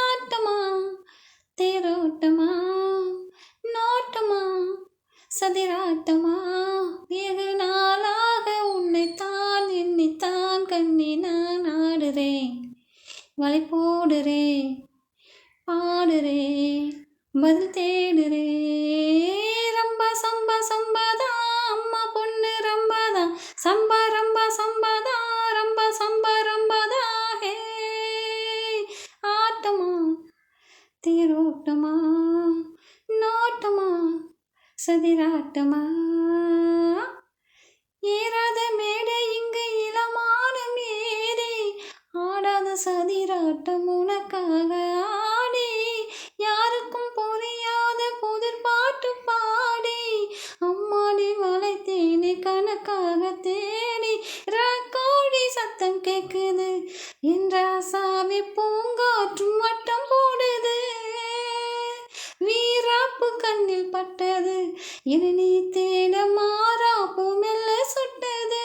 ஆட்டமா தேரோட்டமா நோட்டமா சதிராட்டமா வெகு நாளாக உன்னைத்தான் எண்ணித்தான் கண்ணி நான் ஆடுறேன் வலை போடுறேன் பாடுறேன் பதில் தேடுறேன் ரம்பா சம்பா சம்பாதா அம்மா பொண்ணு ரம்பாதா சம்பா ரம்பா சம்பாதா ரம்பா சம்பா ரம்பாதா ஹே ஆட்டமா தேரோட்டமா நோட்டமா சதிராட்டமா ஏறாத மேடை இங்கு இளமான மேடை ஆடாத சதிராட்டம் உனக்காக ஆடி யாருக்கும் புரியாத புதிர் பாட்டு பாடி அம்மாடி வளைத்தேனே கணக்காக தேடி கோழி சத்தம் கேட்குது என்ற சாமி பூங்காற்றும் வட்டம் போடுது வீராப்பு கண்ணில் பட்டது இனி நீ தேட மாறாப்பு மெல்ல சுட்டது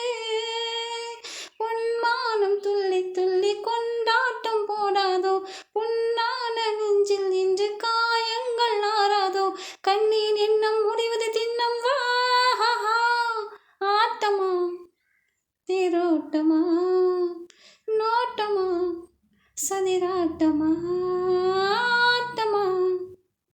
பொன்மானம் துள்ளி துள்ளி கொண்டாட்டம் போடாதோ புண்ணான நெஞ்சில் இன்று காயங்கள் ஆறாதோ கண்ணீர் எண்ணம் முடிவது திண்ணம் வா ஆட்டமா தேரோட்டமா நோட்டமா சதிராட்டமா